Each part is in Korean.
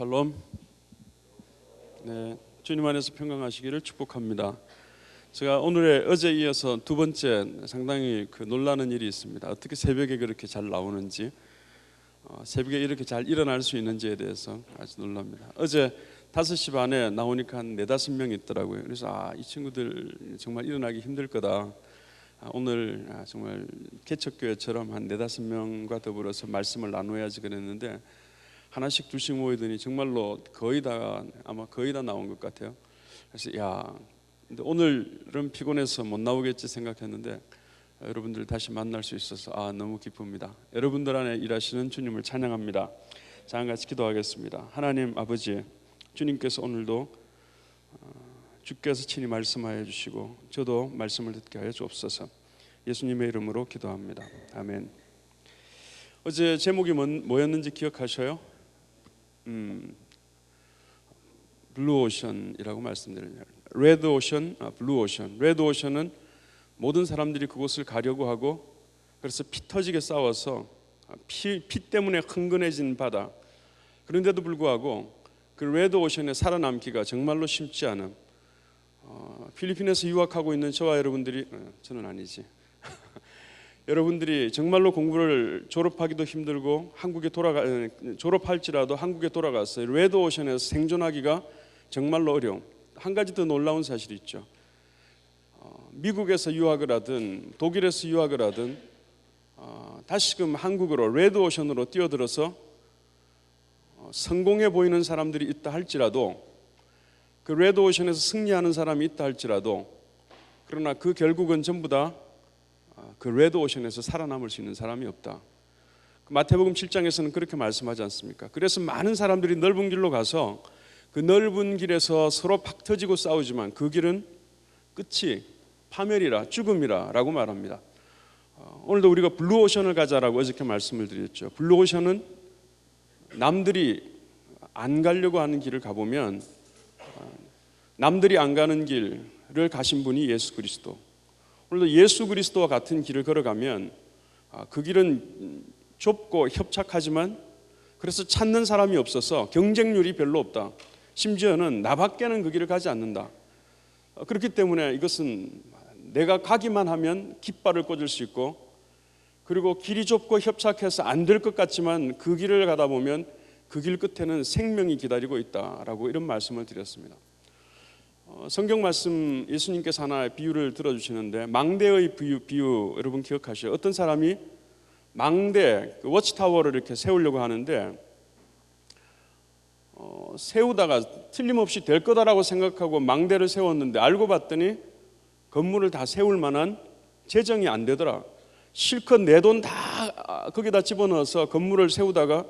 샬롬. 네, 주님 안에서 평강하시기를 축복합니다. 제가 오늘의 어제 이어서 두 번째 상당히 놀라는 일이 있습니다. 어떻게 새벽에 그렇게 잘 나오는지, 새벽에 이렇게 잘 일어날 수 있는지에 대해서 아주 놀랍니다. 어제 5시 반에 나오니까 한 4-5명 있더라고요. 그래서 이 친구들 정말 일어나기 힘들 거다. 오늘 정말 개척교회처럼 한 4-5명과 더불어서 말씀을 나눠야지 그랬는데 하나씩 둘씩 모이더니 정말로 거의 다 나온 것 같아요. 그래서 근데 오늘은 피곤해서 못 나오겠지 생각했는데 여러분들 다시 만날 수 있어서 너무 기쁩니다. 여러분들 안에 일하시는 주님을 찬양합니다. 자, 같이 기도하겠습니다. 하나님 아버지, 주님께서 오늘도 주께서 친히 말씀하여 주시고 저도 말씀을 듣게 하여 주옵소서. 예수님의 이름으로 기도합니다. 아멘. 어제 제목이 뭐였는지 기억하셔요? 블루오션이라고 말씀드렸네요. 레드오션, 블루오션. 레드오션은 모든 사람들이 그곳을 가려고 하고 그래서 피 터지게 싸워서 피 때문에 흥건해진 바다. 그런데도 불구하고 그 레드오션에 살아남기가 정말로 쉽지 않은, 필리핀에서 유학하고 있는 저와 여러분들이, 저는 아니지 여러분들이 정말로 공부를 졸업하기도 힘들고 졸업할지라도 한국에 돌아가서 레드오션에서 생존하기가 정말로 어려움. 한 가지 더 놀라운 사실이 있죠. 미국에서 유학을 하든 독일에서 유학을 하든 다시금 한국으로 레드오션으로 뛰어들어서 성공해 보이는 사람들이 있다 할지라도, 그 레드오션에서 승리하는 사람이 있다 할지라도, 그러나 그 결국은 전부 다 그 레드오션에서 살아남을 수 있는 사람이 없다. 마태복음 7장에서는 그렇게 말씀하지 않습니까? 그래서 많은 사람들이 넓은 길로 가서 그 넓은 길에서 서로 팍 터지고 싸우지만 그 길은 끝이 파멸이라, 죽음이라 라고 말합니다. 오늘도 우리가 블루오션을 가자라고 어저께 말씀을 드렸죠. 블루오션은 남들이 안 가려고 하는 길을 가보면, 남들이 안 가는 길을 가신 분이 예수 그리스도. 오늘도 예수 그리스도와 같은 길을 걸어가면 그 길은 좁고 협착하지만 그래서 찾는 사람이 없어서 경쟁률이 별로 없다. 심지어는 나밖에는 그 길을 가지 않는다. 그렇기 때문에 이것은 내가 가기만 하면 깃발을 꽂을 수 있고, 그리고 길이 좁고 협착해서 안 될 것 같지만 그 길을 가다 보면 그 길 끝에는 생명이 기다리고 있다라고 이런 말씀을 드렸습니다. 성경 말씀, 예수님께서 하나의 비유를 들어주시는데, 망대의 비유 여러분 기억하시죠? 어떤 사람이 망대, 워치타워를 이렇게 세우려고 하는데 세우다가 틀림없이 될 거다라고 생각하고 망대를 세웠는데 알고 봤더니 건물을 다 세울 만한 재정이 안 되더라. 실컷 내 돈 다 거기다 집어넣어서 건물을 세우다가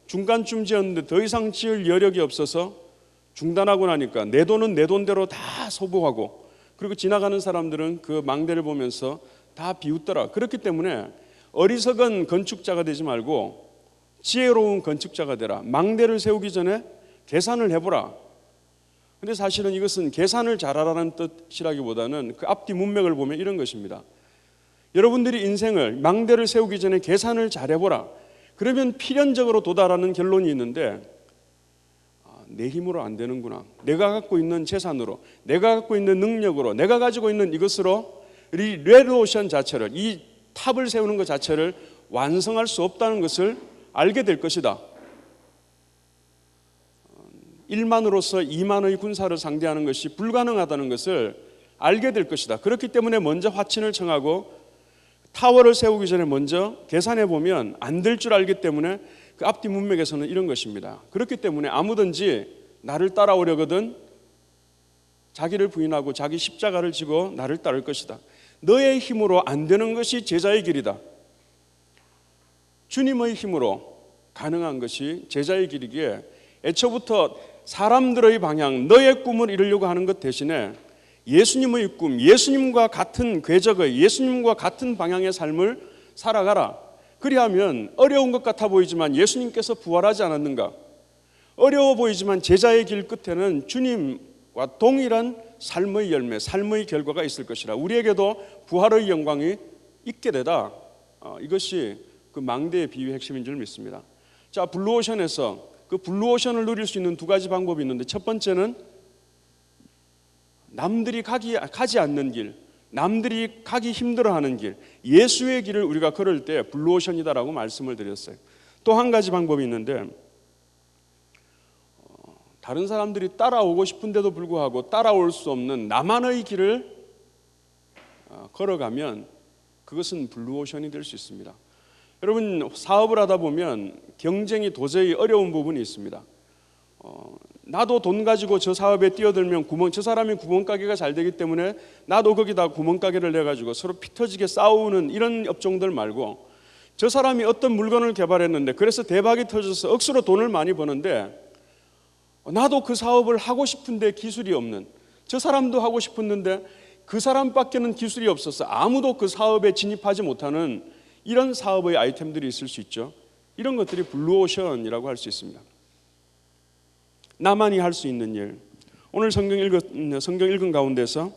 중간쯤 지었는데 더 이상 지을 여력이 없어서 중단하고 나니까 내 돈은 내 돈대로 다 소모하고, 그리고 지나가는 사람들은 그 망대를 보면서 다 비웃더라. 그렇기 때문에 어리석은 건축자가 되지 말고 지혜로운 건축자가 되라. 망대를 세우기 전에 계산을 해보라. 근데 사실은 이것은 계산을 잘하라는 뜻이라기보다는 그 앞뒤 문맥을 보면 이런 것입니다. 여러분들이 인생을 망대를 세우기 전에 계산을 잘해보라. 그러면 필연적으로 도달하는 결론이 있는데, 내 힘으로 안 되는구나. 내가 갖고 있는 재산으로, 내가 갖고 있는 능력으로, 내가 가지고 있는 이것으로 이 레드오션 자체를, 이 탑을 세우는 것 자체를 완성할 수 없다는 것을 알게 될 것이다. 1만으로서 2만의 군사를 상대하는 것이 불가능하다는 것을 알게 될 것이다. 그렇기 때문에 먼저 화친을 청하고 타워를 세우기 전에 먼저 계산해 보면 안 될 줄 알기 때문에 그 앞뒤 문맥에서는 이런 것입니다. 그렇기 때문에 아무든지 나를 따라오려거든 자기를 부인하고 자기 십자가를 지고 나를 따를 것이다. 너의 힘으로 안 되는 것이 제자의 길이다. 주님의 힘으로 가능한 것이 제자의 길이기에 애초부터 사람들의 방향, 너의 꿈을 이루려고 하는 것 대신에 예수님의 꿈, 예수님과 같은 궤적의, 예수님과 같은 방향의 삶을 살아가라. 그리하면 어려운 것 같아 보이지만 예수님께서 부활하지 않았는가? 어려워 보이지만 제자의 길 끝에는 주님과 동일한 삶의 열매, 삶의 결과가 있을 것이라. 우리에게도 부활의 영광이 있게 되다. 이것이 그 망대의 비유의 핵심인 줄 믿습니다. 자, 블루오션에서 그 블루오션을 누릴 수 있는 두 가지 방법이 있는데, 첫 번째는 남들이 가지 않는 길, 남들이 가기 힘들어하는 길, 예수의 길을 우리가 걸을 때 블루오션이다라고 말씀을 드렸어요. 또 한 가지 방법이 있는데, 다른 사람들이 따라오고 싶은데도 불구하고 따라올 수 없는 나만의 길을 걸어가면 그것은 블루오션이 될 수 있습니다. 여러분, 사업을 하다 보면 경쟁이 도저히 어려운 부분이 있습니다. 나도 돈 가지고 저 사업에 뛰어들면 저 사람이 구멍가게가 잘 되기 때문에 나도 거기다 구멍가게를 내가지고 서로 피 터지게 싸우는 이런 업종들 말고, 저 사람이 어떤 물건을 개발했는데 그래서 대박이 터져서 억수로 돈을 많이 버는데 나도 그 사업을 하고 싶은데 기술이 없는, 저 사람도 하고 싶었는데 그 사람밖에는 기술이 없어서 아무도 그 사업에 진입하지 못하는 이런 사업의 아이템들이 있을 수 있죠. 이런 것들이 블루오션이라고 할 수 있습니다. 나만이 할 수 있는 일. 오늘 성경 읽은 가운데서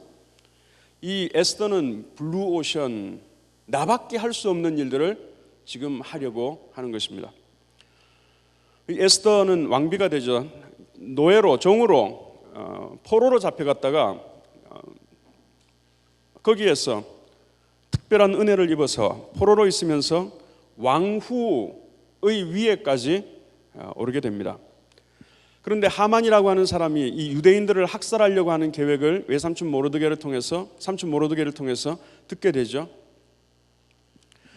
이 에스더는 블루오션, 나밖에 할 수 없는 일들을 지금 하려고 하는 것입니다. 에스더는 왕비가 되죠. 노예로, 종으로 포로로 잡혀갔다가 거기에서 특별한 은혜를 입어서 포로로 있으면서 왕후의 위에까지 오르게 됩니다. 그런데 하만이라고 하는 사람이 이 유대인들을 학살하려고 하는 계획을 외삼촌 모르드게를 통해서, 삼촌 모르드게를 통해서 듣게 되죠.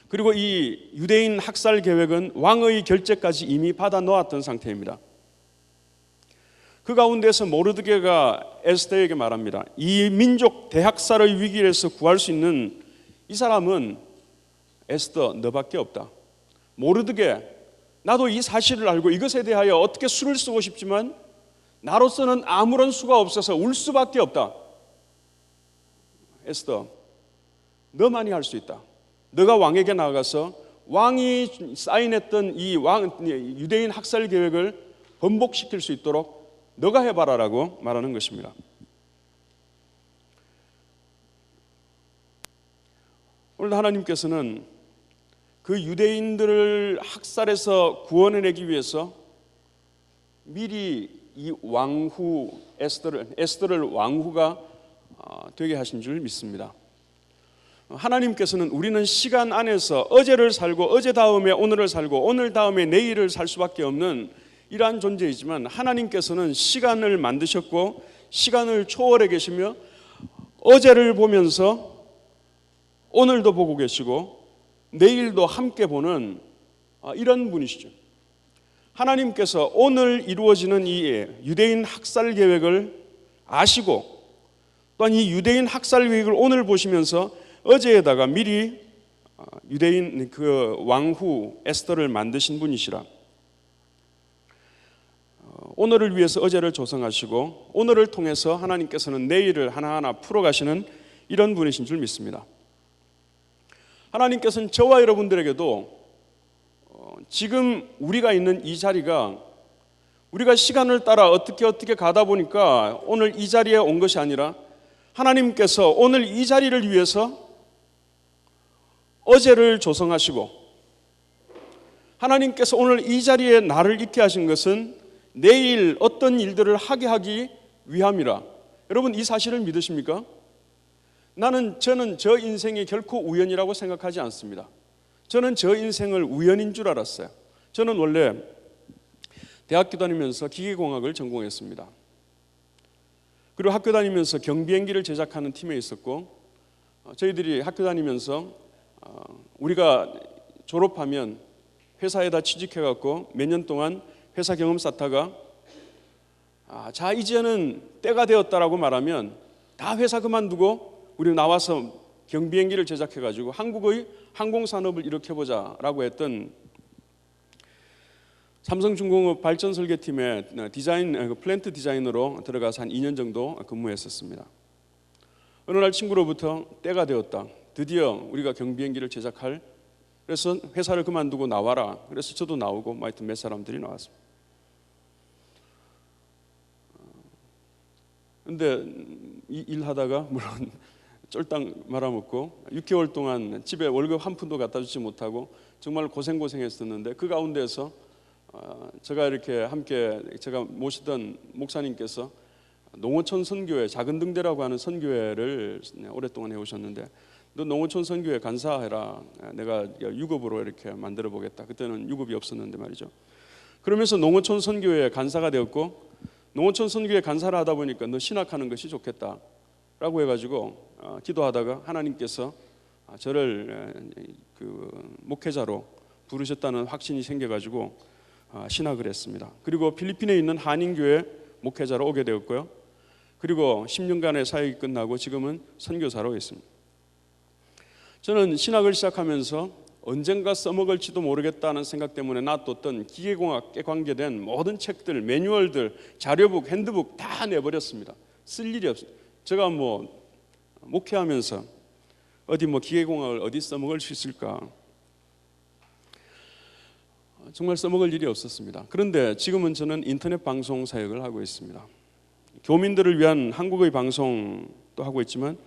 그리고 이 유대인 학살 계획은 왕의 결재까지 이미 받아 놓았던 상태입니다. 그 가운데서 모르드게가 에스더에게 말합니다. 이 민족 대학살의 위기에서 구할 수 있는 이 사람은 에스더 너밖에 없다. 모르드게, 나도 이 사실을 알고 이것에 대하여 어떻게 수를 쓰고 싶지만 나로서는 아무런 수가 없어서 울 수밖에 없다. 에스더, 너만이 할 수 있다. 너가 왕에게 나가서 왕이 사인했던 이 유대인 학살 계획을 번복시킬 수 있도록 너가 해봐라라고 말하는 것입니다. 오늘 하나님께서는 그 유대인들을 학살해서 구원해내기 위해서 미리 이 왕후 에스더를 왕후가 되게 하신 줄 믿습니다. 하나님께서는 우리는 시간 안에서 어제를 살고 어제 다음에 오늘을 살고 오늘 다음에 내일을 살 수밖에 없는 이러한 존재이지만, 하나님께서는 시간을 만드셨고 시간을 초월해 계시며 어제를 보면서 오늘도 보고 계시고 내일도 함께 보는 이런 분이시죠. 하나님께서 오늘 이루어지는 이 유대인 학살 계획을 아시고, 또한 이 유대인 학살 계획을 오늘 보시면서 어제에다가 미리 유대인 그 왕후 에스더를 만드신 분이시라. 오늘을 위해서 어제를 조성하시고 오늘을 통해서 하나님께서는 내일을 하나하나 풀어가시는 이런 분이신 줄 믿습니다. 하나님께서는 저와 여러분들에게도 지금 우리가 있는 이 자리가 우리가 시간을 따라 어떻게 가다 보니까 오늘 이 자리에 온 것이 아니라, 하나님께서 오늘 이 자리를 위해서 어제를 조성하시고 하나님께서 오늘 이 자리에 나를 있게 하신 것은 내일 어떤 일들을 하게 하기 위함이라. 여러분, 이 사실을 믿으십니까? 저는 저 인생이 결코 우연이라고 생각하지 않습니다. 저는 저 인생을 우연인 줄 알았어요. 저는 원래 대학교 다니면서 기계공학을 전공했습니다. 그리고 학교 다니면서 경비행기를 제작하는 팀에 있었고, 저희들이 학교 다니면서 우리가 졸업하면 회사에다 취직해갖고 몇 년 동안 회사 경험 쌓다가 자 이제는 때가 되었다라고 말하면 다 회사 그만두고 우리 나와서 경비행기를 제작해가지고 한국의 항공산업을 일으켜보자라고 했던 삼성중공업 발전설계팀의 플랜트 디자이너로 들어가서 한 2년 정도 근무했었습니다. 어느 날 친구로부터 때가 되었다. 드디어 우리가 경비행기를 제작할, 그래서 회사를 그만두고 나와라. 그래서 저도 나오고 하여튼 몇 사람들이 나왔습니다. 근데 일하다가 물론 쫄딱 말아먹고 6개월 동안 집에 월급 한 푼도 갖다 주지 못하고 정말 고생했었는데, 그 가운데서 제가 이렇게 함께 제가 모시던 목사님께서 농어촌 선교회 작은 등대라고 하는 선교회를 오랫동안 해오셨는데 너 농어촌 선교회 간사해라. 내가 유급으로 이렇게 만들어 보겠다. 그때는 유급이 없었는데 말이죠. 그러면서 농어촌 선교회 간사가 되었고 농어촌 선교회 간사를 하다 보니까 너 신학하는 것이 좋겠다 라고 해가지고 기도하다가 하나님께서 저를 그 목회자로 부르셨다는 확신이 생겨가지고 신학을 했습니다. 그리고 필리핀에 있는 한인교회 목회자로 오게 되었고요. 그리고 10년간의 사역이 끝나고 지금은 선교사로 있습니다. 저는 신학을 시작하면서 언젠가 써먹을지도 모르겠다는 생각 때문에 놔뒀던 기계공학에 관계된 모든 책들, 매뉴얼들, 자료북, 핸드북 다 내버렸습니다. 쓸 일이 없어요. 제가 목회하면서 어디 기계공학을 어디 써먹을 수 있을까? 정말 써먹을 일이 없었습니다. 그런데 지금은 저는 인터넷 방송 사역을 하고 있습니다. 교민들을 위한 한국의 방송도 하고 있지만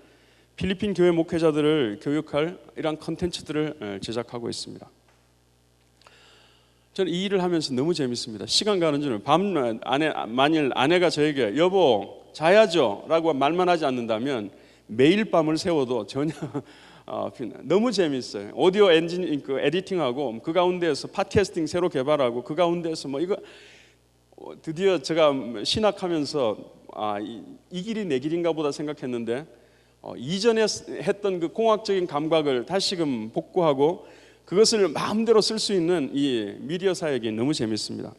필리핀 교회 목회자들을 교육할 이러한 컨텐츠들을 제작하고 있습니다. 저는 이 일을 하면서 너무 재밌습니다. 시간 가는 줄은 만일 아내가 저에게 여보 자야죠 라고 말만 하지 않는다면 매일 밤을 새워도 전혀 너무 재밌어요. 오디오 엔진 에디팅하고 그 가운데에서 팟캐스팅 새로 개발하고 그 가운데에서 이거 드디어 제가 신학하면서 이 길이 내 길인가 보다 생각했는데 이전에 했던 그 공학적인 감각을 다시금 복구하고 그것을 마음대로 쓸 수 있는 이 미디어 사역이 너무 재밌습니다.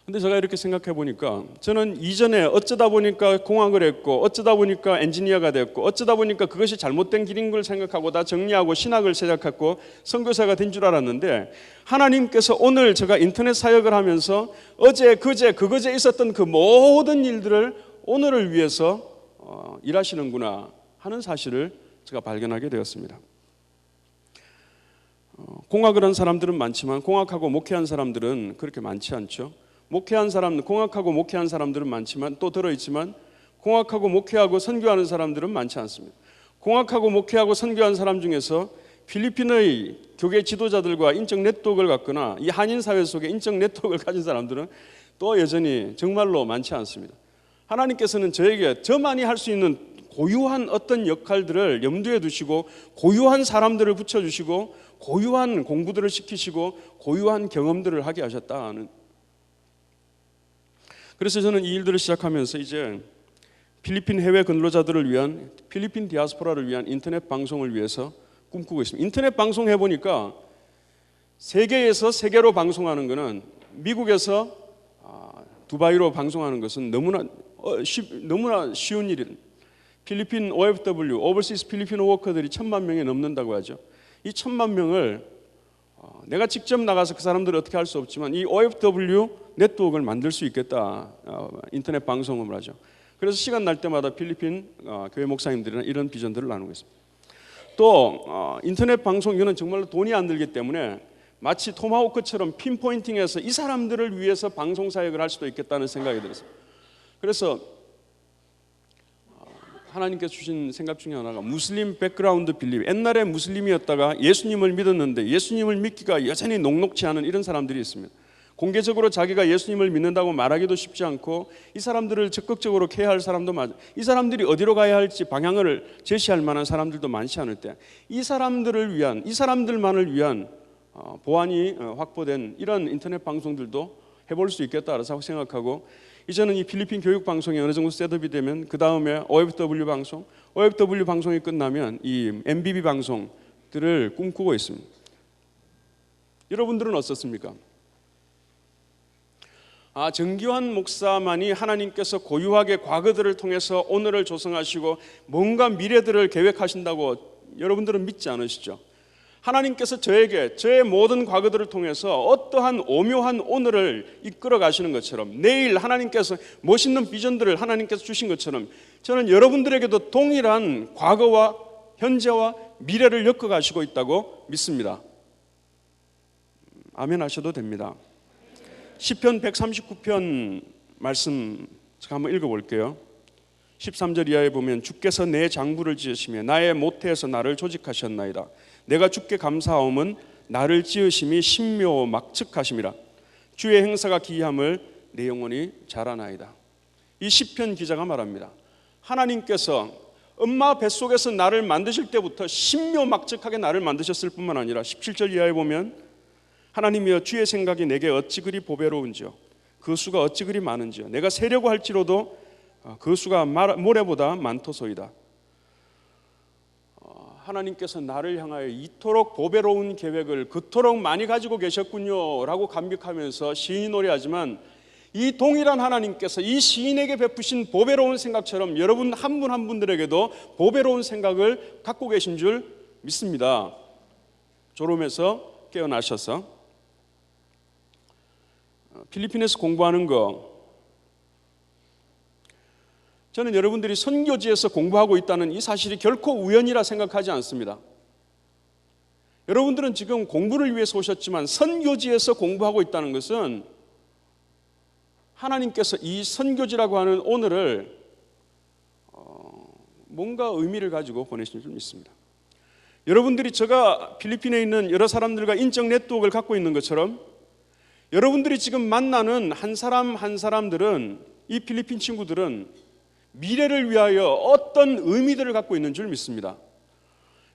근데 제가 이렇게 생각해 보니까 저는 이전에 어쩌다 보니까 공학을 했고 어쩌다 보니까 엔지니어가 됐고 어쩌다 보니까 그것이 잘못된 길인 걸 생각하고 다 정리하고 신학을 시작했고 선교사가 된 줄 알았는데 하나님께서 오늘 제가 인터넷 사역을 하면서 어제 그제 그거제 있었던 그 모든 일들을 오늘을 위해서 일하시는구나 하는 사실을 제가 발견하게 되었습니다. 공학을 한 사람들은 많지만 공학하고 목회한 사람들은 그렇게 많지 않죠. 공학하고 목회한 사람들은 많지만 또 들어있지만 공학하고 목회하고 선교하는 사람들은 많지 않습니다. 공학하고 목회하고 선교한 사람 중에서 필리핀의 교계 지도자들과 인적 네트워크를 갖거나 이 한인 사회 속에 인적 네트워크를 가진 사람들은 또 여전히 정말로 많지 않습니다. 하나님께서는 저만이 할 수 있는 고유한 어떤 역할들을 염두에 두시고 고유한 사람들을 붙여주시고 고유한 공부들을 시키시고 고유한 경험들을 하게 하셨다는. 그래서 저는 이 일들을 시작하면서 이제 필리핀 해외 근로자들을 위한 필리핀 디아스포라를 위한 인터넷 방송을 위해서 꿈꾸고 있습니다. 인터넷 방송 해보니까 세계에서 세계로 방송하는 것은 미국에서 두바이로 방송하는 것은 너무나 쉬운 일입니다. 필리핀 OFW, 오버시스 필리핀 워커들이 1,000만 명이 넘는다고 하죠. 이 1,000만 명을 내가 직접 나가서 그 사람들을 어떻게 할 수 없지만 이 OFW 네트워크를 만들 수 있겠다. 인터넷 방송을 하죠. 그래서 시간 날 때마다 필리핀 교회 목사님들이랑 이런 비전들을 나누고 있습니다. 또 인터넷 방송 이거는 정말로 돈이 안 들기 때문에 마치 토마호크처럼 핀포인팅해서 이 사람들을 위해서 방송 사역을 할 수도 있겠다는 생각이 들었어요. 그래서 하나님께서 주신 생각 중에 하나가 무슬림 백그라운드 빌립, 옛날에 무슬림이었다가 예수님을 믿었는데 예수님을 믿기가 여전히 녹록지 않은 이런 사람들이 있습니다. 공개적으로 자기가 예수님을 믿는다고 말하기도 쉽지 않고 이 사람들을 적극적으로 케어할 사람도 많아요. 이 사람들이 어디로 가야 할지 방향을 제시할 만한 사람들도 많지 않을 때 이 사람들만을 위한 보안이 확보된 이런 인터넷 방송들도 해볼 수 있겠다라고 생각하고 이제는 이 필리핀 교육 방송이 어느 정도 셋업이 되면 그 다음에 OFW 방송이 끝나면 이 MBB 방송들을 꿈꾸고 있습니다. 여러분들은 어떻습니까? 정기환 목사만이 하나님께서 고유하게 과거들을 통해서 오늘을 조성하시고 뭔가 미래들을 계획하신다고 여러분들은 믿지 않으시죠? 하나님께서 저의 모든 과거들을 통해서 어떠한 오묘한 오늘을 이끌어 가시는 것처럼 내일 하나님께서 멋있는 비전들을 하나님께서 주신 것처럼 저는 여러분들에게도 동일한 과거와 현재와 미래를 엮어 가시고 있다고 믿습니다. 아멘 하셔도 됩니다. 시편 139편 말씀 제가 한번 읽어볼게요. 13절 이하에 보면 주께서 내 장부를 지으시며 나의 모태에서 나를 조직하셨나이다. 내가 주께 감사하옴은 나를 지으심이 신묘막측하심이라. 주의 행사가 기이함을 내 영혼이 잘 아나이다. 이 시편 기자가 말합니다. 하나님께서 엄마 뱃속에서 나를 만드실 때부터 신묘막측하게 나를 만드셨을 뿐만 아니라 17절 이하에 보면 하나님이여 주의 생각이 내게 어찌 그리 보배로운지요 그 수가 어찌 그리 많은지요 내가 세려고 할지로도 그 수가 모래보다 많도소이다. 하나님께서 나를 향하여 이토록 보배로운 계획을 그토록 많이 가지고 계셨군요 라고 감격하면서 시인이 노래하지만, 이 동일한 하나님께서 이 시인에게 베푸신 보배로운 생각처럼 여러분 한 분 한 분들에게도 보배로운 생각을 갖고 계신 줄 믿습니다. 졸음에서 깨어나셔서 필리핀에서 공부하는 거, 저는 여러분들이 선교지에서 공부하고 있다는 이 사실이 결코 우연이라 생각하지 않습니다. 여러분들은 지금 공부를 위해서 오셨지만 선교지에서 공부하고 있다는 것은 하나님께서 이 선교지라고 하는 오늘을 뭔가 의미를 가지고 보내신 줄 믿습니다. 여러분들이 제가 필리핀에 있는 여러 사람들과 인적 네트워크를 갖고 있는 것처럼 여러분들이 지금 만나는 한 사람 한 사람들은, 이 필리핀 친구들은 미래를 위하여 어떤 의미들을 갖고 있는 줄 믿습니다.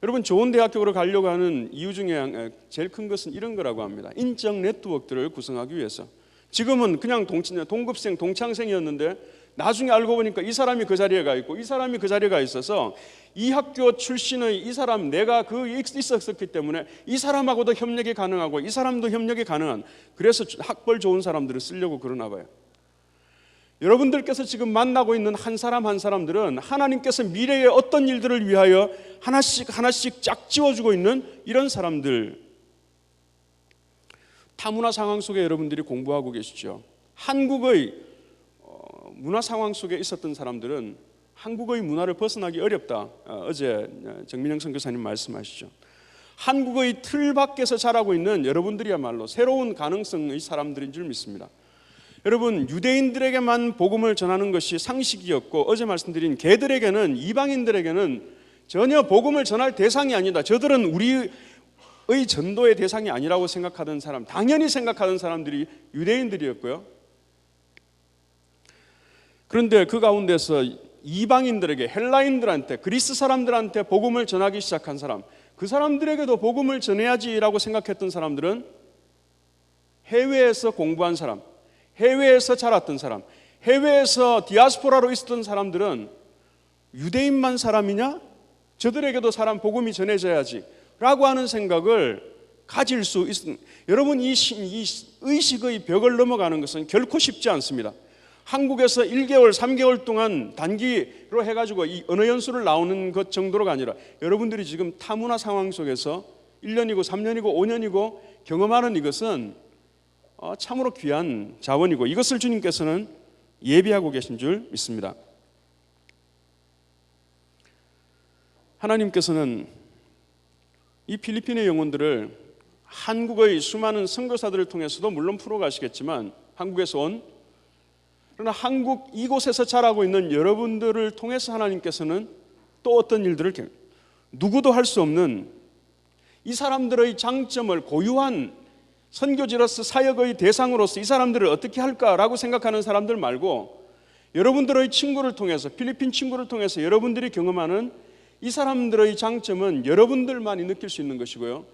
여러분, 좋은 대학교로 가려고 하는 이유 중에 제일 큰 것은 이런 거라고 합니다. 인적 네트워크들을 구성하기 위해서. 지금은 그냥 동급생, 동창생이었는데 나중에 알고 보니까 이 사람이 그 자리에 가 있고 이 사람이 그 자리에 가 있어서 이 학교 출신의 이 사람, 내가 있었기 때문에 이 사람하고도 협력이 가능하고 이 사람도 협력이 가능한, 그래서 학벌 좋은 사람들을 쓰려고 그러나 봐요. 여러분들께서 지금 만나고 있는 한 사람 한 사람들은 하나님께서 미래의 어떤 일들을 위하여 하나씩 짝 지어주고 있는 이런 사람들. 타문화 상황 속에 여러분들이 공부하고 계시죠. 한국의 문화 상황 속에 있었던 사람들은 한국의 문화를 벗어나기 어렵다. 어제 정민영 선교사님 말씀하시죠. 한국의 틀 밖에서 자라고 있는 여러분들이야말로 새로운 가능성의 사람들인 줄 믿습니다. 여러분, 유대인들에게만 복음을 전하는 것이 상식이었고, 어제 말씀드린 개들에게는, 이방인들에게는 전혀 복음을 전할 대상이 아니다. 저들은 우리의 전도의 대상이 아니라고 생각하던 사람, 당연히 생각하던 사람들이 유대인들이었고요. 그런데 그 가운데서 이방인들에게, 헬라인들한테, 그리스 사람들한테 복음을 전하기 시작한 사람, 그 사람들에게도 복음을 전해야지라고 생각했던 사람들은 해외에서 공부한 사람, 해외에서 자랐던 사람, 해외에서 디아스포라로 있었던 사람들은 유대인만 사람이냐? 저들에게도 복음이 전해져야지 라고 하는 생각을 가질 수 있습니다. 여러분, 이 의식의 벽을 넘어가는 것은 결코 쉽지 않습니다. 한국에서 1개월, 3개월 동안 단기로 해가지고 이 언어 연수를 나오는 것 정도로가 아니라 여러분들이 지금 타문화 상황 속에서 1년이고 3년이고 5년이고 경험하는 이것은 참으로 귀한 자원이고, 이것을 주님께서는 예비하고 계신 줄 믿습니다. 하나님께서는 이 필리핀의 영혼들을 한국의 수많은 선교사들을 통해서도 물론 풀어가시겠지만, 한국에서 온, 그러나 한국 이곳에서 자라고 있는 여러분들을 통해서 하나님께서는 또 어떤 일들을, 누구도 할 수 없는 이 사람들의 장점을, 고유한 선교지로서 사역의 대상으로서 이 사람들을 어떻게 할까라고 생각하는 사람들 말고, 여러분들의 친구를 통해서, 필리핀 친구를 통해서 여러분들이 경험하는 이 사람들의 장점은 여러분들만이 느낄 수 있는 것이고요.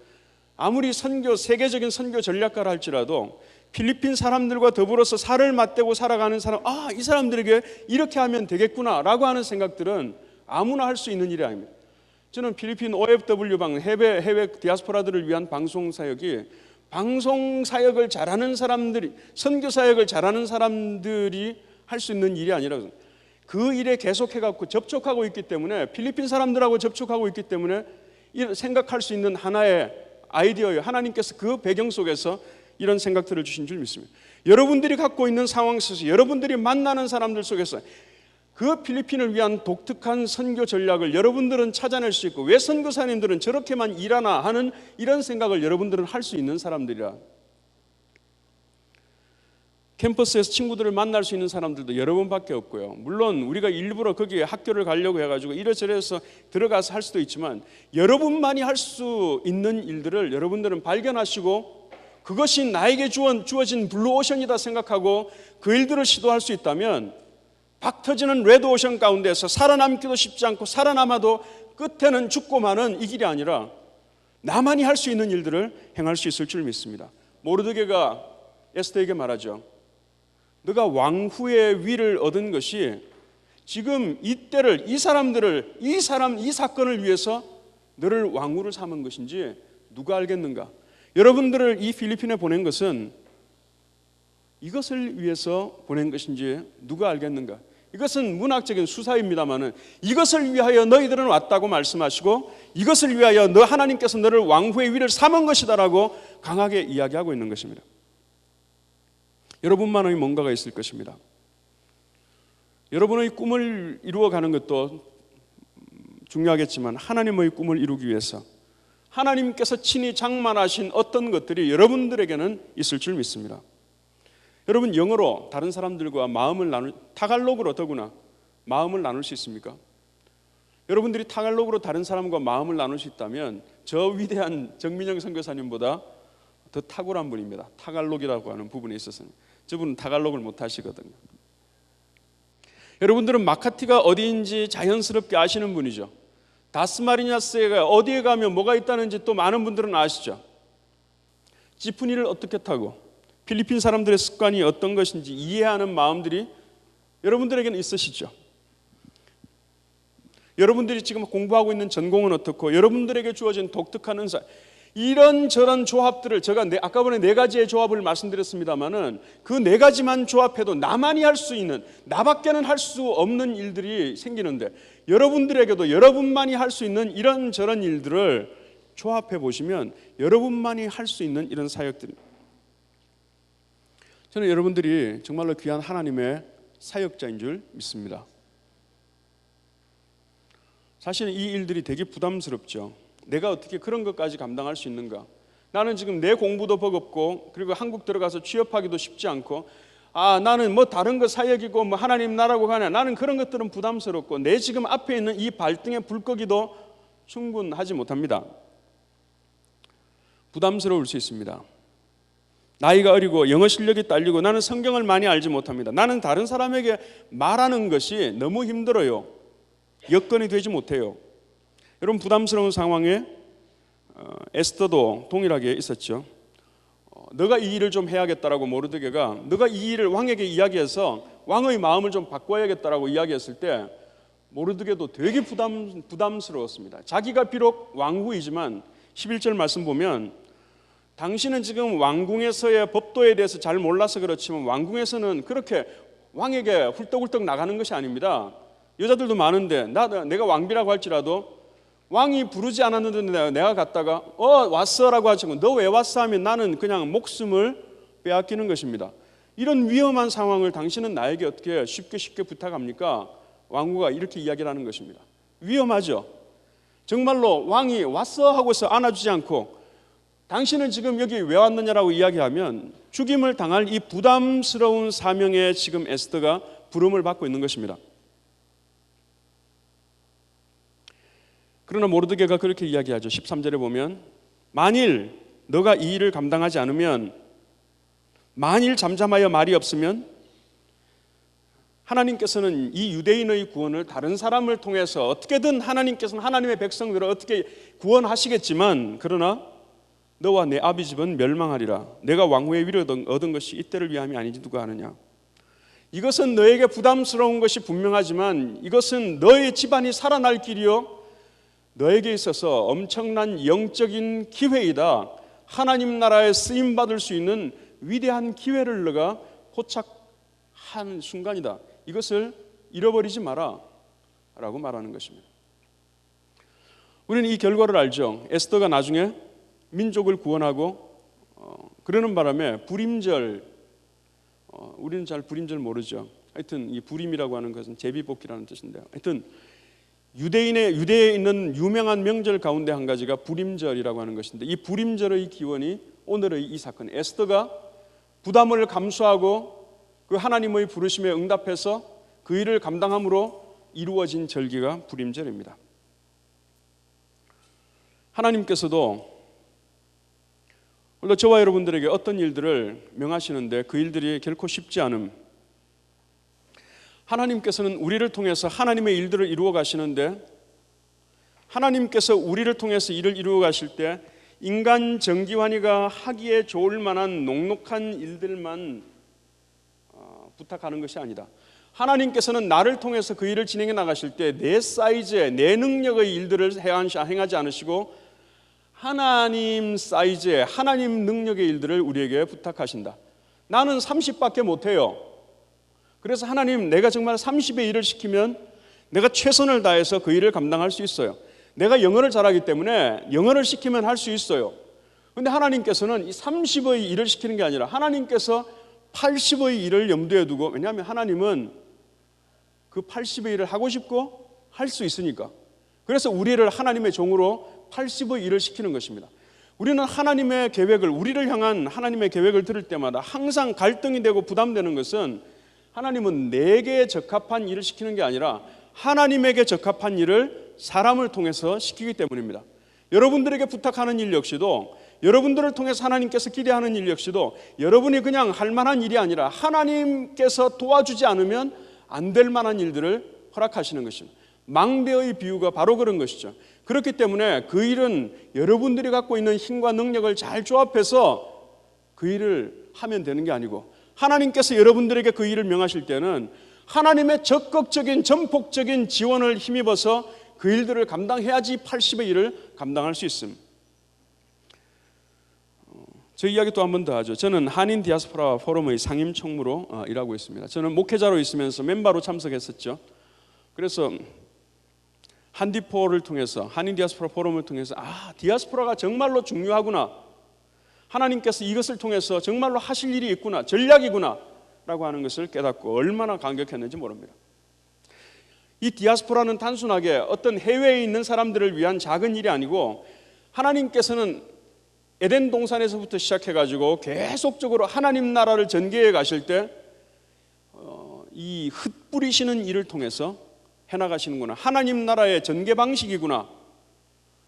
아무리 세계적인 선교 전략가라 할지라도 필리핀 사람들과 더불어서 살을 맞대고 살아가는 사람, 이 사람들에게 이렇게 하면 되겠구나라고 하는 생각들은 아무나 할 수 있는 일이 아닙니다. 저는 필리핀 OFW방, 해외 디아스포라들을 위한 방송사역이, 방송사역을 잘하는 사람들이, 선교사역을 잘하는 사람들이 할 수 있는 일이 아니라 그 일에 계속해갖고 접촉하고 있기 때문에, 필리핀 사람들하고 접촉하고 있기 때문에 생각할 수 있는 하나의 아이디어예요. 하나님께서 그 배경 속에서 이런 생각들을 주신 줄 믿습니다. 여러분들이 갖고 있는 상황 속에서, 여러분들이 만나는 사람들 속에서 그 필리핀을 위한 독특한 선교 전략을 여러분들은 찾아낼 수 있고, 왜 선교사님들은 저렇게만 일하나 하는 이런 생각을 여러분들은 할 수 있는 사람들이라. 캠퍼스에서 친구들을 만날 수 있는 사람들도 여러 번밖에 없고요. 물론 우리가 일부러 거기에 학교를 가려고 해가지고 이래저래해서 들어가서 할 수도 있지만 여러분만이 할 수 있는 일들을 여러분들은 발견하시고 그것이 나에게 주어진 블루오션이다 생각하고 그 일들을 시도할 수 있다면 박 터지는 레드오션 가운데서 살아남기도 쉽지 않고 살아남아도 끝에는 죽고 마는 이 길이 아니라 나만이 할 수 있는 일들을 행할 수 있을 줄 믿습니다. 모르드게가 에스더에게 말하죠. 너가 왕후의 위를 얻은 것이 지금 이때를 이 사건을 위해서 너를 왕후를 삼은 것인지 누가 알겠는가? 여러분들을 이 필리핀에 보낸 것은 이것을 위해서 보낸 것인지 누가 알겠는가? 이것은 문학적인 수사입니다만은 이것을 위하여 너희들은 왔다고 말씀하시고 이것을 위하여 너 하나님께서 너를 왕후의 위를 삼은 것이다라고 강하게 이야기하고 있는 것입니다. 여러분만의 뭔가가 있을 것입니다. 여러분의 꿈을 이루어가는 것도 중요하겠지만 하나님의 꿈을 이루기 위해서 하나님께서 친히 장만하신 어떤 것들이 여러분들에게는 있을 줄 믿습니다. 여러분 영어로 다른 사람들과 타갈로그로 더구나 마음을 나눌 수 있습니까? 여러분들이 타갈로그로 다른 사람과 마음을 나눌 수 있다면 저 위대한 정민영 선교사님보다 더 탁월한 분입니다. 타갈록이라고 하는 부분에 있어서는 저분은 타갈록을 못 하시거든요. 여러분들은 마카티가 어디인지 자연스럽게 아시는 분이죠. 다스마리냐스가 어디에 가면 뭐가 있다는지 또 많은 분들은 아시죠. 지프니를 어떻게 타고 필리핀 사람들의 습관이 어떤 것인지 이해하는 마음들이 여러분들에게는 있으시죠. 여러분들이 지금 공부하고 있는 전공은 어떻고 여러분들에게 주어진 독특한 은사, 이런저런 조합들을 제가 아까 네 가지의 조합을 말씀드렸습니다마는 그 네 가지만 조합해도 나만이 할 수 있는, 나밖에는 할 수 없는 일들이 생기는데 여러분들에게도 여러분만이 할 수 있는 이런저런 일들을 조합해 보시면 여러분만이 할 수 있는 이런 사역들입니다. 저는 여러분들이 정말로 귀한 하나님의 사역자인 줄 믿습니다. 사실은 이 일들이 되게 부담스럽죠. 내가 어떻게 그런 것까지 감당할 수 있는가? 나는 지금 내 공부도 버겁고 그리고 한국 들어가서 취업하기도 쉽지 않고 나는 뭐 다른 거 사역이고 뭐 하나님 나라고 가냐, 나는 그런 것들은 부담스럽고 내 지금 앞에 있는 이 발등의 불 끄기도 충분하지 못합니다. 부담스러울 수 있습니다. 나이가 어리고 영어 실력이 딸리고 나는 성경을 많이 알지 못합니다. 나는 다른 사람에게 말하는 것이 너무 힘들어요. 여건이 되지 못해요. 여러분 부담스러운 상황에 에스더도 동일하게 있었죠. 너가 이 일을 좀 해야겠다라고 모르드게가 너가 이 일을 왕에게 이야기해서 왕의 마음을 좀 바꿔야겠다라고 이야기했을 때 모르드게도 되게 부담스러웠습니다. 자기가 비록 왕후이지만 11절 말씀 보면 당신은 지금 왕궁에서의 법도에 대해서 잘 몰라서 그렇지만 왕궁에서는 그렇게 왕에게 훌떡훌떡 나가는 것이 아닙니다. 여자들도 많은데 내가 왕비라고 할지라도 왕이 부르지 않았는데 내가 갔다가 왔어라고 하지만 너 왜 왔어 하면 나는 그냥 목숨을 빼앗기는 것입니다. 이런 위험한 상황을 당신은 나에게 어떻게 쉽게 부탁합니까? 왕후가 이렇게 이야기를 하는 것입니다. 위험하죠. 정말로 왕이 왔어 하고서 안아주지 않고 당신은 지금 여기 왜 왔느냐라고 이야기하면 죽임을 당할 이 부담스러운 사명에 지금 에스더가 부름을 받고 있는 것입니다. 그러나 모르드게가 그렇게 이야기하죠. 13절에 보면 만일 너가 이 일을 감당하지 않으면, 만일 잠잠하여 말이 없으면 하나님께서는 이 유대인의 구원을 다른 사람을 통해서 어떻게든 하나님께서는 하나님의 백성들을 어떻게 구원하시겠지만 그러나 너와 내 아비 집은 멸망하리라. 내가 왕후의 위를 얻은 것이 이때를 위함이 아니지 누가 아느냐. 이것은 너에게 부담스러운 것이 분명하지만 이것은 너의 집안이 살아날 길이요 너에게 있어서 엄청난 영적인 기회이다. 하나님 나라에 쓰임받을 수 있는 위대한 기회를 너가 포착한 순간이다. 이것을 잃어버리지 마라 라고 말하는 것입니다. 우리는 이 결과를 알죠. 에스더가 나중에 민족을 구원하고 그러는 바람에 부림절, 우리는 잘 부림절 모르죠. 하여튼 이 부림이라고 하는 것은 제비뽑기라는 뜻인데요. 하여튼 유대에 있는 유명한 명절 가운데 한 가지가 부림절이라고 하는 것인데 이 부림절의 기원이 오늘의 이 사건, 에스더가 부담을 감수하고 그 하나님의 부르심에 응답해서 그 일을 감당함으로 이루어진 절기가 불임절입니다. 하나님께서도 물론 저와 여러분들에게 어떤 일들을 명하시는데 그 일들이 결코 쉽지 않음, 하나님께서는 우리를 통해서 하나님의 일들을 이루어 가시는데, 하나님께서 우리를 통해서 일을 이루어 가실 때 인간 정기환이가 하기에 좋을 만한 녹록한 일들만 부탁하는 것이 아니다. 하나님께서는 나를 통해서 그 일을 진행해 나가실 때 내 사이즈의, 내 능력의 일들을 행하지 않으시고 하나님 사이즈의, 하나님 능력의 일들을 우리에게 부탁하신다. 나는 30밖에 못해요. 그래서 하나님, 내가 정말 30의 일을 시키면 내가 최선을 다해서 그 일을 감당할 수 있어요. 내가 영어를 잘하기 때문에 영어를 시키면 할 수 있어요. 그런데 하나님께서는 이 30의 일을 시키는 게 아니라 하나님께서 80의 일을 염두에 두고, 왜냐하면 하나님은 그 80의 일을 하고 싶고 할 수 있으니까. 그래서 우리를 하나님의 종으로 80의 일을 시키는 것입니다. 우리는 하나님의 계획을, 우리를 향한 하나님의 계획을 들을 때마다 항상 갈등이 되고 부담되는 것은, 하나님은 내게 적합한 일을 시키는 게 아니라 하나님에게 적합한 일을 사람을 통해서 시키기 때문입니다. 여러분들에게 부탁하는 일 역시도, 여러분들을 통해서 하나님께서 기대하는 일 역시도 여러분이 그냥 할 만한 일이 아니라 하나님께서 도와주지 않으면 안 될 만한 일들을 허락하시는 것입니다. 망대의 비유가 바로 그런 것이죠. 그렇기 때문에 그 일은 여러분들이 갖고 있는 힘과 능력을 잘 조합해서 그 일을 하면 되는 게 아니고, 하나님께서 여러분들에게 그 일을 명하실 때는 하나님의 적극적인 전폭적인 지원을 힘입어서 그 일들을 감당해야지 80의 일을 감당할 수 있습니다. 저 이야기 또 한 번 더 하죠. 저는 한인 디아스포라 포럼의 상임 총무로 일하고 있습니다. 저는 목회자로 있으면서 멤버로 참석했었죠. 그래서 한디포를 통해서, 한인 디아스포라 포럼을 통해서 디아스포라가 정말로 중요하구나, 하나님께서 이것을 통해서 정말로 하실 일이 있구나, 전략이구나 라고 하는 것을 깨닫고 얼마나 감격했는지 모릅니다. 이 디아스포라는 단순하게 어떤 해외에 있는 사람들을 위한 작은 일이 아니고, 하나님께서는 에덴 동산에서부터 시작해가지고 계속적으로 하나님 나라를 전개해 가실 때 이 흩뿌리시는 일을 통해서 해나가시는구나, 하나님 나라의 전개 방식이구나.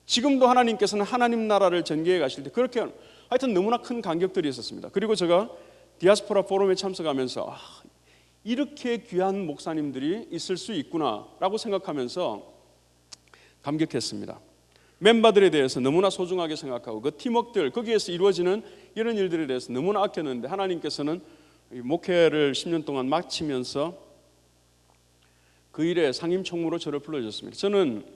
지금도 하나님께서는 하나님 나라를 전개해 가실 때 그렇게, 하여튼 너무나 큰 감격들이 있었습니다. 그리고 제가 디아스포라 포럼에 참석하면서 이렇게 귀한 목사님들이 있을 수 있구나라고 생각하면서 감격했습니다. 멤버들에 대해서 너무나 소중하게 생각하고 그 팀워크들, 거기에서 이루어지는 이런 일들에 대해서 너무나 아꼈는데, 하나님께서는 목회를 10년 동안 마치면서 그 일에 상임 총무로 저를 불러주셨습니다. 저는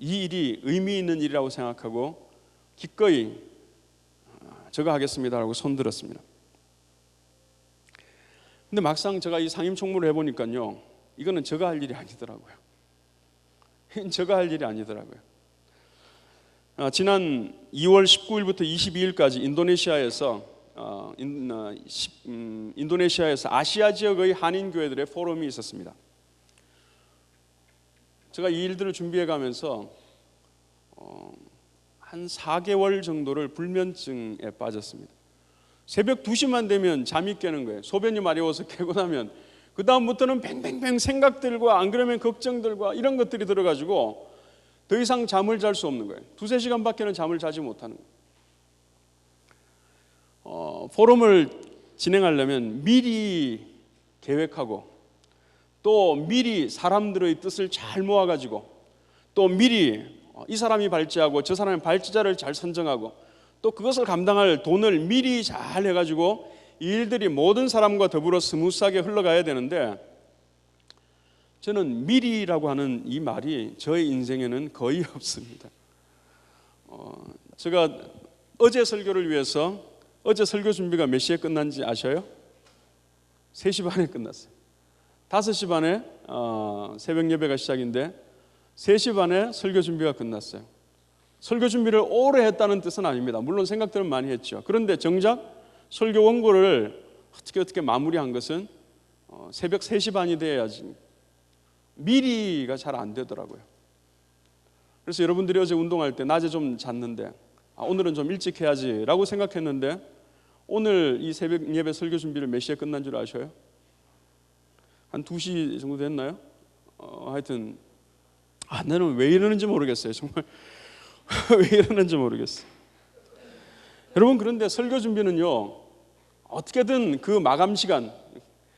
이 일이 의미 있는 일이라고 생각하고 기꺼이 제가 하겠습니다라고 손들었습니다. 근데 막상 제가 이 상임 총무를 해보니까요, 이거는 제가 할 일이 아니더라고요. 제가 할 일이 아니더라고요. 지난 2월 19일부터 22일까지 인도네시아에서 아시아 지역의 한인 교회들의 포럼이 있었습니다. 제가 이 일들을 준비해 가면서 한 4개월 정도를 불면증에 빠졌습니다. 새벽 2시만 되면 잠이 깨는 거예요. 소변이 마려워서 깨고 나면 그 다음부터는 뱅뱅뱅 생각들과 안 그러면 걱정들과 이런 것들이 들어가지고 더 이상 잠을 잘 수 없는 거예요. 2-3시간밖에는 잠을 자지 못하는 거예요. 포럼을 진행하려면 미리 계획하고, 또 미리 사람들의 뜻을 잘 모아가지고, 또 미리 이 사람이 발제하고 저 사람이 발제자를 잘 선정하고, 또 그것을 감당할 돈을 미리 잘 해가지고 이 일들이 모든 사람과 더불어 스무스하게 흘러가야 되는데, 저는 미리라고 하는 이 말이 저의 인생에는 거의 없습니다. 제가 어제 설교를 위해서, 어제 설교 준비가 몇 시에 끝난지 아셔요? 3시 반에 끝났어요. 5시 반에 새벽 예배가 시작인데 3시 반에 설교 준비가 끝났어요. 설교 준비를 오래 했다는 뜻은 아닙니다. 물론 생각들은 많이 했죠. 그런데 정작 설교 원고를 어떻게 마무리한 것은 새벽 3시 반이 돼야지, 미리가 잘 안 되더라고요. 그래서 여러분들이 어제 운동할 때 낮에 좀 잤는데 오늘은 좀 일찍 해야지 라고 생각했는데, 오늘 이 새벽 예배 설교 준비를 몇 시에 끝난 줄 아셔요? 한 2시 정도 됐나요? 하여튼 나는 왜 이러는지 모르겠어요. 정말 왜 이러는지 모르겠어요. 여러분, 그런데 설교 준비는요, 어떻게든 그 마감 시간,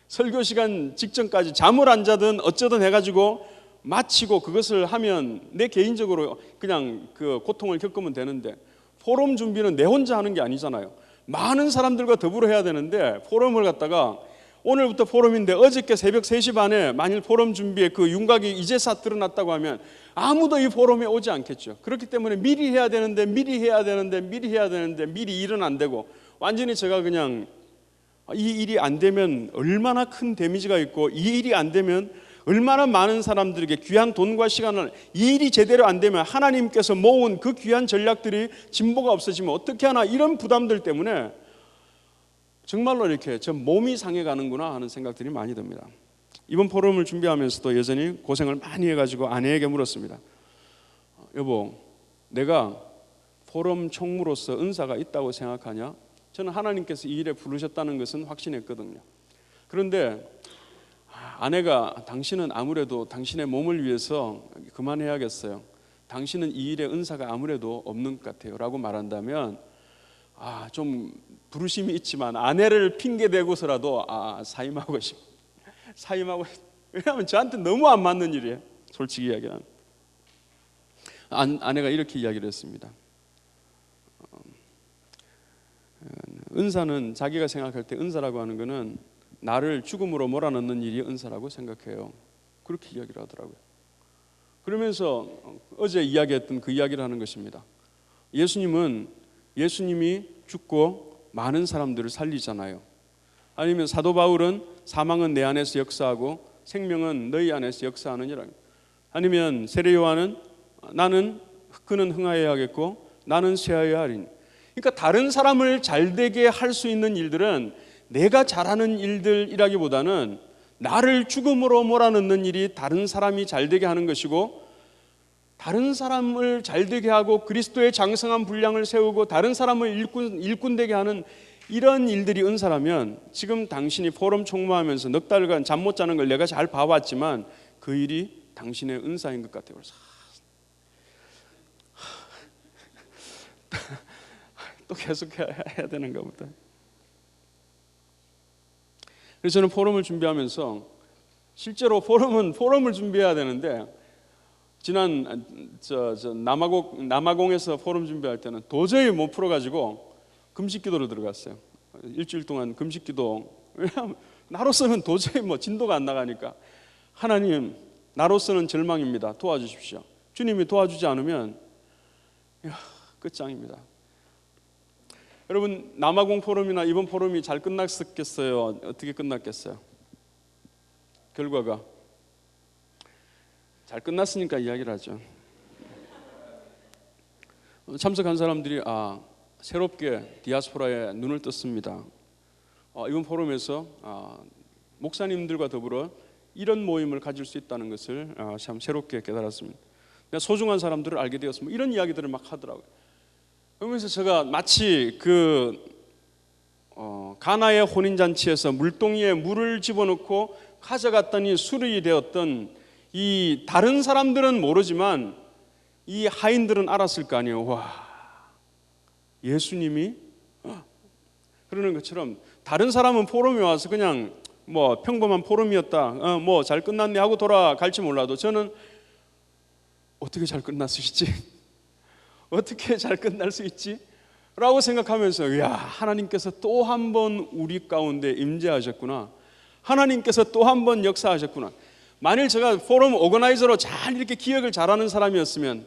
설교 시간 직전까지 잠을 안 자든 어쩌든 해가지고 마치고 그것을 하면 내 개인적으로 그냥 그 고통을 겪으면 되는데, 포럼 준비는 내 혼자 하는 게 아니잖아요. 많은 사람들과 더불어 해야 되는데, 포럼을 갖다가 오늘부터 포럼인데 어저께 새벽 3시 반에 만일 포럼 준비에 그 윤곽이 이제서 드러났다고 하면 아무도 이 포럼에 오지 않겠죠. 그렇기 때문에 미리 해야 되는데 미리 일은 안 되고, 완전히 제가 그냥 이 일이 안 되면 얼마나 큰 데미지가 있고, 이 일이 안 되면 얼마나 많은 사람들에게 귀한 돈과 시간을, 이 일이 제대로 안 되면 하나님께서 모은 그 귀한 전략들이 진보가 없어지면 어떻게 하나, 이런 부담들 때문에 정말로 이렇게 저 몸이 상해가는구나 하는 생각들이 많이 듭니다. 이번 포럼을 준비하면서도 여전히 고생을 많이 해가지고 아내에게 물었습니다. 여보, 내가 포럼 총무로서 은사가 있다고 생각하냐? 저는 하나님께서 이 일에 부르셨다는 것은 확신했거든요. 그런데 아내가, 당신은 아무래도 당신의 몸을 위해서 그만해야겠어요. 당신은 이 일에 은사가 아무래도 없는 것 같아요 라고 말한다면 좀 부르심이 있지만 아내를 핑계대고서라도 사임하고 싶어. 왜냐하면 저한테 너무 안 맞는 일이에요. 솔직히 이야기하면. 아내가 이렇게 이야기를 했습니다. 은사는, 자기가 생각할 때 은사라고 하는 것은 나를 죽음으로 몰아넣는 일이 은사라고 생각해요. 그렇게 이야기를 하더라고요. 그러면서 어제 이야기했던 그 이야기를 하는 것입니다. 예수님이 죽고 많은 사람들을 살리잖아요. 아니면 사도 바울은 사망은 내 안에서 역사하고 생명은 너희 안에서 역사하느니라. 아니면 세례 요한은 그는 흥하여야 하겠고 나는 쇠하여야 하리니. 그러니까 다른 사람을 잘되게 할 수 있는 일들은 내가 잘하는 일들이라기보다는 나를 죽음으로 몰아넣는 일이 다른 사람이 잘되게 하는 것이고, 다른 사람을 잘되게 하고 그리스도의 장성한 분량을 세우고 다른 사람을 일꾼되게 하는 이런 일들이 은사라면, 지금 당신이 포럼 총무하면서 넉 달간 잠 못 자는 걸 내가 잘 봐왔지만 그 일이 당신의 은사인 것 같아요. 그래서 또 계속 해야 되는가 보다. 그래서 저는 포럼을 준비하면서, 실제로 포럼을 준비해야 되는데, 지난 남아공에서 포럼 준비할 때는 도저히 못 풀어가지고 금식기도로 들어갔어요. 일주일 동안 금식기도. 왜냐하면 나로서는 도저히 진도가 안 나가니까, 하나님, 나로서는 절망입니다. 도와주십시오. 주님이 도와주지 않으면 끝장입니다. 여러분, 남아공 포럼이나 이번 포럼이 잘 끝났겠어요? 어떻게 끝났겠어요? 결과가 잘 끝났으니까 이야기를 하죠. 참석한 사람들이 새롭게 디아스포라에 눈을 떴습니다. 이번 포럼에서 목사님들과 더불어 이런 모임을 가질 수 있다는 것을 참 새롭게 깨달았습니다. 소중한 사람들을 알게 되었습니다. 이런 이야기들을 막 하더라고요. 그러면서 제가 마치 가나의 혼인잔치에서 물동이에 물을 집어넣고 가져갔더니 술이 되었던, 이 다른 사람들은 모르지만 이 하인들은 알았을 거 아니에요. 와, 예수님이 그러는 것처럼 다른 사람은 포럼에 와서 그냥 평범한 포럼이었다, 잘 끝났네 하고 돌아갈지 몰라도, 저는 어떻게 잘 끝났을지, 어떻게 잘 끝날 수 있지? 라고 생각하면서, 하나님께서 또 한 번 우리 가운데 임재하셨구나. 하나님께서 또 한 번 역사하셨구나. 만일 제가 포럼 오거나이저로 잘 이렇게 기억을 잘하는 사람이었으면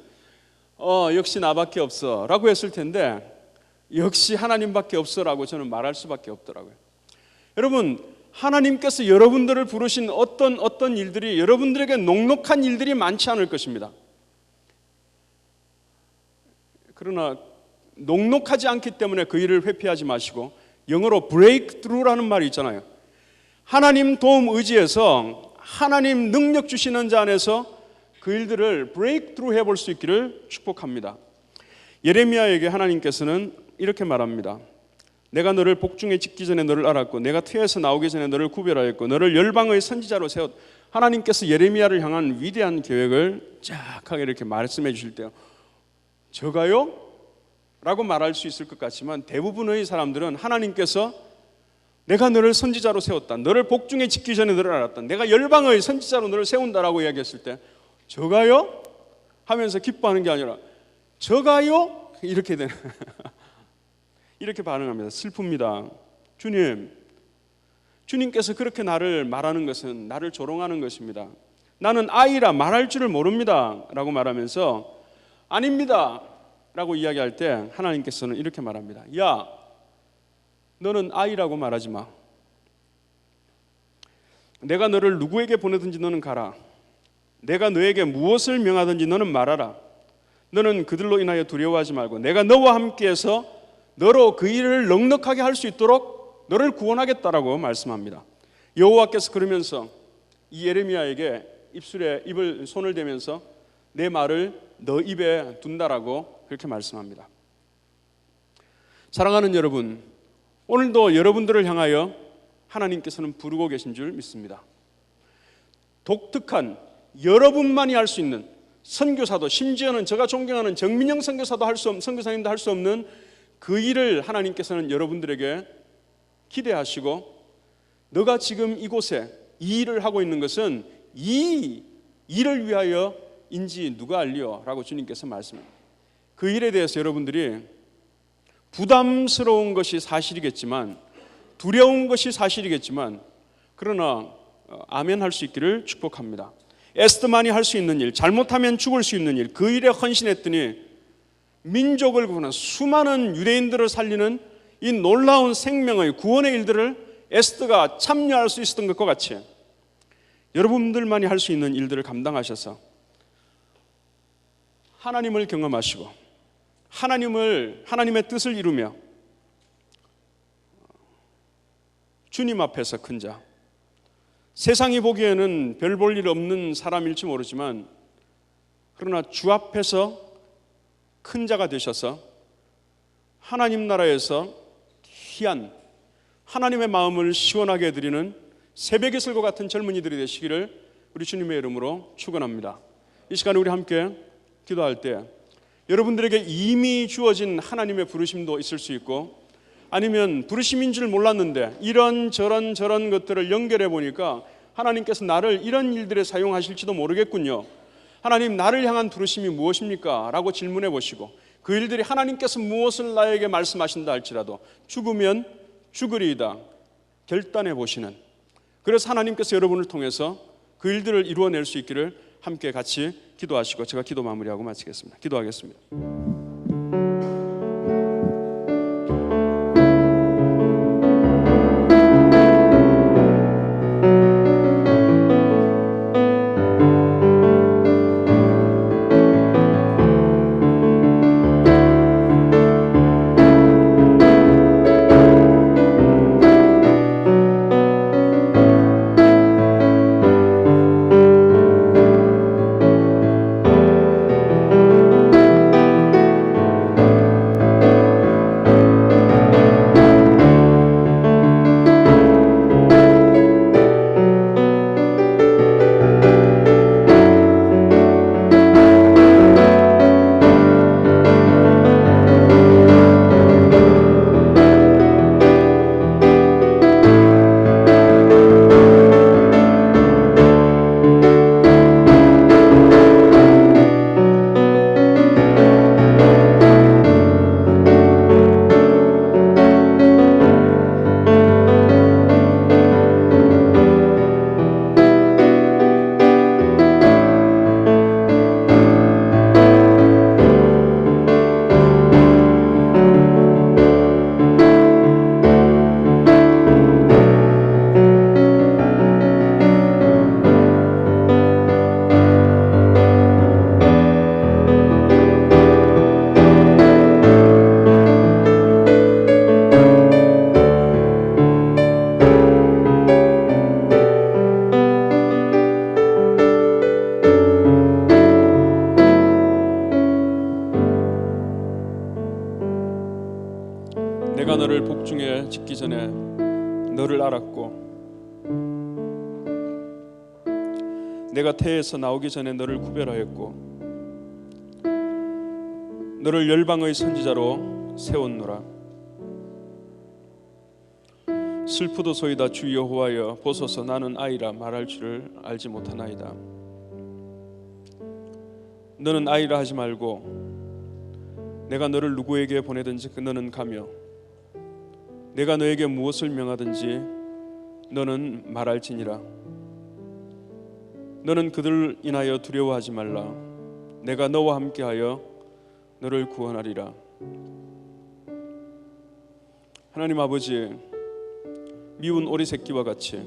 역시 나밖에 없어 라고 했을 텐데, 역시 하나님밖에 없어라고 저는 말할 수밖에 없더라고요. 여러분, 하나님께서 여러분들을 부르신 어떤 일들이 여러분들에게 녹록한 일들이 많지 않을 것입니다. 그러나 녹록하지 않기 때문에 그 일을 회피하지 마시고, 영어로 breakthrough라는 말이 있잖아요. 하나님 도움 의지해서 하나님 능력 주시는 자 안에서 그 일들을 breakthrough 해볼 수 있기를 축복합니다. 예레미야에게 하나님께서는 이렇게 말합니다. 내가 너를 복중에 짓기 전에 너를 알았고 내가 태에서 나오기 전에 너를 구별하였고 너를 열방의 선지자로 세웠. 하나님께서 예레미야를 향한 위대한 계획을 쫙 하게 이렇게 말씀해 주실 때요, 저가요? 라고 말할 수 있을 것 같지만 대부분의 사람들은 하나님께서 내가 너를 선지자로 세웠다, 너를 복중에 짓기 전에 너를 알았다, 내가 열방의 선지자로 너를 세운다라고 이야기했을 때 저가요? 하면서 기뻐하는 게 아니라 저가요? 이렇게 되는 이렇게 반응합니다. 슬픕니다. 주님께서 그렇게 나를 말하는 것은 나를 조롱하는 것입니다. 나는 아이라 말할 줄을 모릅니다 라고 말하면서 아닙니다 라고 이야기할 때 하나님께서는 이렇게 말합니다. 야, 너는 아이라고 말하지 마. 내가 너를 누구에게 보내든지 너는 가라. 내가 너에게 무엇을 명하든지 너는 말하라. 너는 그들로 인하여 두려워하지 말고 내가 너와 함께해서 너로 그 일을 넉넉하게 할 수 있도록 너를 구원하겠다라고 말씀합니다. 여호와께서 그러면서 이 예레미야에게 입술에 손을 대면서 내 말을 너 입에 둔다라고 그렇게 말씀합니다. 사랑하는 여러분, 오늘도 여러분들을 향하여 하나님께서는 부르고 계신 줄 믿습니다. 독특한 여러분만이 할 수 있는 선교사도, 심지어는 제가 존경하는 정민영 선교사님도 할 수 없는 그 일을 하나님께서는 여러분들에게 기대하시고, 너가 지금 이곳에 이 일을 하고 있는 것은 이 일을 위하여인지 누가 알리오? 라고 주님께서 말씀합니다. 그 일에 대해서 여러분들이 부담스러운 것이 사실이겠지만, 두려운 것이 사실이겠지만, 그러나 아멘 할 수 있기를 축복합니다. 에스더만이 할 수 있는 일, 잘못하면 죽을 수 있는 일, 그 일에 헌신했더니 민족을 구원한 수많은 유대인들을 살리는 이 놀라운 생명의 구원의 일들을 에스더가 참여할 수 있었던 것과 같이 여러분들만이 할 수 있는 일들을 감당하셔서 하나님을 경험하시고 하나님의 뜻을 이루며 주님 앞에서 큰 자, 세상이 보기에는 별 볼 일 없는 사람일지 모르지만 그러나 주 앞에서 큰 자가 되셔서 하나님 나라에서 귀한 하나님의 마음을 시원하게 해드리는 새벽 이슬과 같은 젊은이들이 되시기를 우리 주님의 이름으로 축원합니다. 이 시간에 우리 함께 기도할 때 여러분들에게 이미 주어진 하나님의 부르심도 있을 수 있고, 아니면 부르심인 줄 몰랐는데 이런 저런 것들을 연결해 보니까 하나님께서 나를 이런 일들에 사용하실지도 모르겠군요. 하나님, 나를 향한 부르심이 무엇입니까? 라고 질문해 보시고, 그 일들이 하나님께서 무엇을 나에게 말씀하신다 할지라도 죽으면 죽으리이다 결단해 보시는, 그래서 하나님께서 여러분을 통해서 그 일들을 이루어낼 수 있기를 함께 같이 기도하시고 제가 기도 마무리하고 마치겠습니다. 기도하겠습니다. 태어나 짓기 전에 너를 알았고 내가 태에서 나오기 전에 너를 구별하였고 너를 열방의 선지자로 세웠노라. 슬프도소이다 주 여호와여 보소서 나는 아이라 말할 줄을 알지 못하나이다. 너는 아이라 하지 말고 내가 너를 누구에게 보내든지 너는 가며 내가 너에게 무엇을 명하든지 너는 말할지니라. 너는 그들을 인하여 두려워하지 말라. 내가 너와 함께하여 너를 구원하리라. 하나님 아버지, 미운 오리 새끼와 같이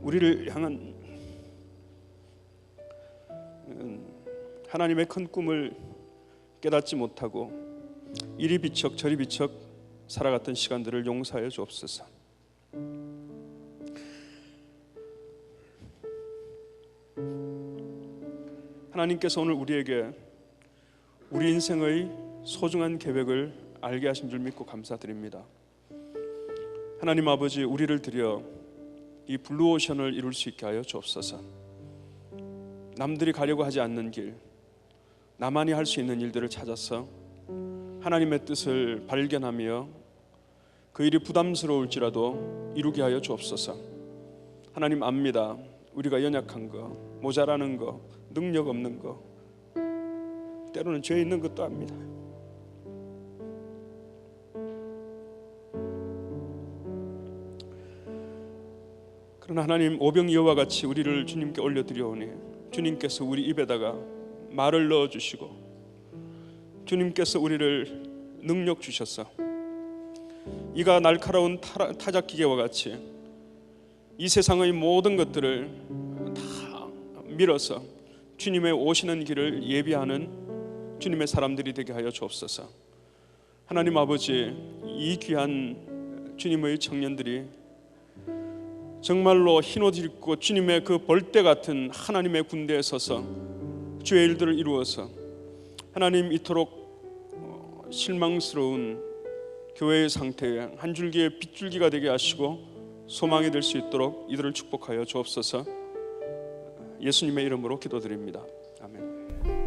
우리를 향한 하나님의 큰 꿈을 깨닫지 못하고 이리 비척 저리 비척 살아갔던 시간들을 용서하여 주옵소서. 하나님께서 오늘 우리에게 우리 인생의 소중한 계획을 알게 하신 줄 믿고 감사드립니다. 하나님 아버지, 우리를 들여 이 블루오션을 이룰 수 있게 하여 주옵소서. 남들이 가려고 하지 않는 길, 나만이 할 수 있는 일들을 찾아서 하나님의 뜻을 발견하며 그 일이 부담스러울지라도 이루게 하여 주옵소서. 하나님 압니다. 우리가 연약한 거, 모자라는 거, 능력 없는 거, 때로는 죄 있는 것도 압니다. 그러나 하나님, 오병이어와 같이 우리를 주님께 올려드려오니 주님께서 우리 입에다가 말을 넣어주시고 주님께서 우리를 능력 주셔서 이가 날카로운 타작기계와 같이 이 세상의 모든 것들을 다 밀어서 주님의 오시는 길을 예비하는 주님의 사람들이 되게 하여 주옵소서. 하나님 아버지, 이 귀한 주님의 청년들이 정말로 흰옷 입고 주님의 그 벌떼 같은 하나님의 군대에 서서 주의 일들을 이루어서 하나님 이토록 실망스러운 교회의 상태에 한 줄기의 빗줄기가 되게 하시고 소망이 될 수 있도록 이들을 축복하여 주옵소서. 예수님의 이름으로 기도드립니다. 아멘.